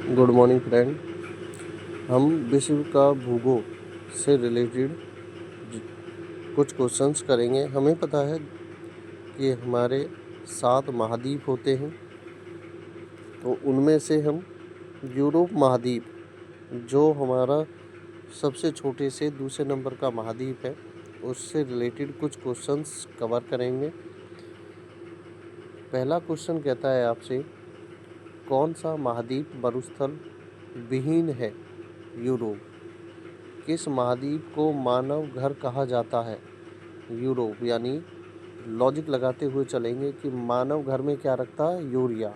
Good morning friend. हम विश्व का भूगोल से रिलेटेड कुछ क्वेश्चंस करेंगे। हमें पता है कि हमारे 7 महाद्वीप होते हैं, तो उनमें से हम यूरोप महाद्वीप, जो हमारा सबसे छोटे से दूसरे नंबर का महाद्वीप है, उससे रिलेटेड कुछ क्वेश्चंस कवर करेंगे। पहला क्वेश्चन कहता है आपसे, कौन सा महाद्वीप मरुस्थल विहीन है? यूरोप। किस महाद्वीप को मानव घर कहा जाता है? यूरोप। यानी लॉजिक लगाते हुए चलेंगे कि मानव घर में क्या रखता है? यूरिया।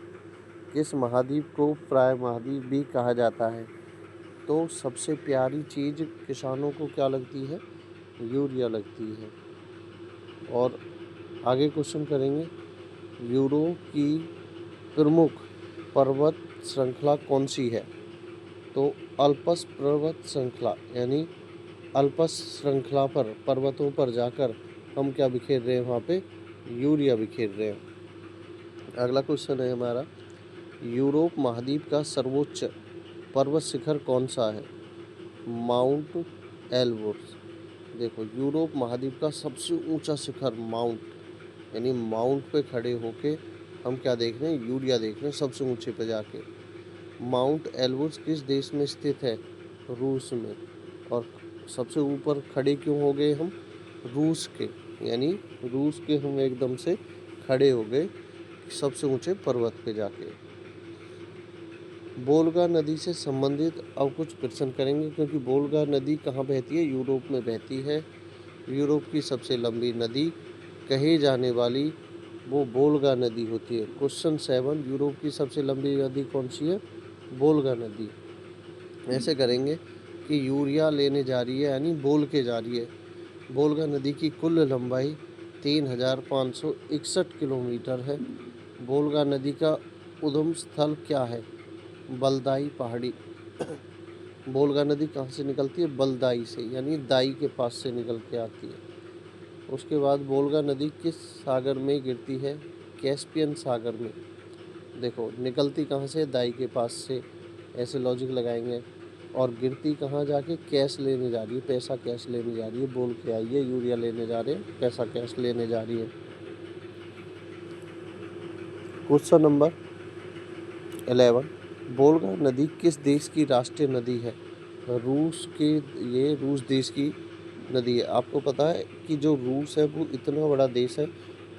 किस महाद्वीप को प्राय महाद्वीप भी कहा जाता है? तो सबसे प्यारी चीज़ किसानों को क्या लगती है? यूरिया लगती है। और आगे क्वेश्चन करेंगे, यूरोप की प्रमुख पर्वत श्रृंखला कौन सी है? तो अल्पस पर्वत श्रृंखला, यानी अल्पस श्रृंखला पर पर्वतों पर जाकर हम क्या बिखेर रहे हैं? वहाँ पे यूरिया बिखेर रहे हैं। अगला क्वेश्चन है हमारा, यूरोप महाद्वीप का सर्वोच्च पर्वत शिखर कौन सा है? Mount Elbrus. देखो, यूरोप महाद्वीप का सबसे ऊंचा शिखर माउंट, यानी माउंट पे खड़े होके हम क्या देख रहे हैं? यूरिया देख रहे हैं सबसे ऊंचे पे जाके। माउंट एल्ब्रुस किस देश में स्थित है? रूस में। और सबसे ऊपर खड़े क्यों हो गए हम? रूस के, यानी रूस के हम एकदम से खड़े हो गए सबसे ऊंचे पर्वत पे जाके। वोल्गा नदी से संबंधित अब कुछ प्रश्न करेंगे, क्योंकि वोल्गा नदी कहाँ बहती है? यूरोप में बहती है। यूरोप की सबसे लंबी नदी कही जाने वाली वो वोल्गा नदी होती है। क्वेश्चन 7, यूरोप की सबसे लंबी नदी कौन सी है? वोल्गा नदी। ऐसे करेंगे कि यूरिया लेने जा रही है, यानी बोल के जा रही है। वोल्गा नदी की कुल लंबाई 3561 किलोमीटर है। वोल्गा नदी का उद्गम स्थल क्या है? बलदाई पहाड़ी। वोल्गा नदी कहाँ से निकलती है? बलदाई से, यानी दाई के पास से निकल के आती है। उसके बाद वोल्गा नदी किस सागर में गिरती है? कैस्पियन सागर में। देखो, निकलती कहाँ से? दाई के पास से, ऐसे लॉजिक लगाएंगे। और गिरती कहाँ जाके? कैश लेने जा रही है, पैसा कैश लेने जा रही है। बोल के आई है यूरिया लेने जा रहे हैं, पैसा कैश लेने जा रही है। क्वेश्चन नंबर 11, वोल्गा नदी किस देश की राष्ट्रीय नदी है? रूस के, ये रूस देश की नदी है। आपको पता है कि जो रूस है वो इतना बड़ा देश है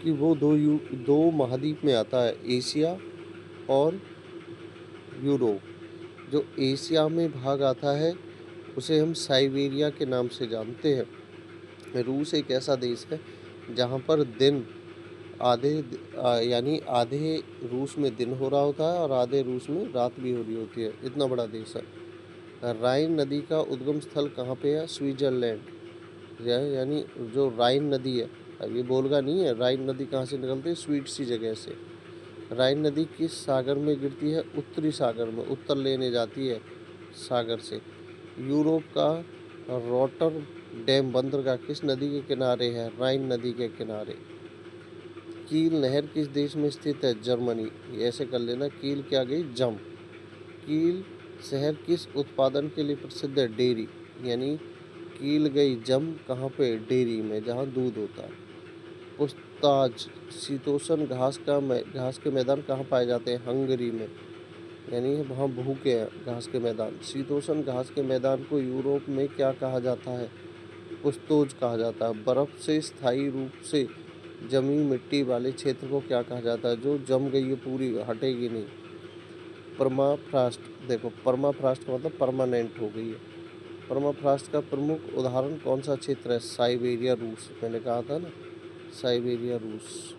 कि वो दो महाद्वीप में आता है, एशिया और यूरोप। जो एशिया में भाग आता है उसे हम साइबेरिया के नाम से जानते हैं। रूस एक ऐसा देश है जहाँ पर दिन आधे यानी आधे रूस में दिन हो रहा होता है और आधे रूस में रात भी हो रही होती है। इतना बड़ा देश है। राइन नदी का उद्गम स्थल कहाँ पे है? स्विट्जरलैंड। यानी जो राइन नदी है, अब ये बोलगा नहीं है, राइन नदी कहाँ से निकलती है? स्वीट सी जगह से। राइन नदी किस सागर में गिरती है? उत्तरी सागर में, उत्तर लेने जाती है सागर से। यूरोप का रॉटरडैम बंदरगाह किस नदी के किनारे है? राइन नदी के किनारे। कील नहर किस देश में स्थित है? जर्मनी। ऐसे कर लेना, कील क्या गई? जम। कील शहर किस उत्पादन के लिए प्रसिद्ध है? डेयरी। यानी कील गई जम कहाँ पे? डेयरी में, जहाँ दूध होता है। पुस्ताज शीतोष्ण घास के मैदान कहाँ पाए जाते हैं? हंगरी में, यानी वहाँ भूखे हैं घास के मैदान। शीतोष्ण घास के मैदान को यूरोप में क्या कहा जाता है? पुस्तोज कहा जाता है। बर्फ से स्थायी रूप से जमी मिट्टी वाले क्षेत्र को क्या कहा जाता है? जो जम गई है पूरी, हटेगी नहीं। परमाफ्रॉस्ट। देखो, परमाफ्रॉस्ट का मतलब परमानेंट हो गई है। परमाफ्रॉस्ट का प्रमुख उदाहरण कौन सा क्षेत्र है? साइबेरिया रूस। मैंने कहा था ना, साइबेरिया रूस।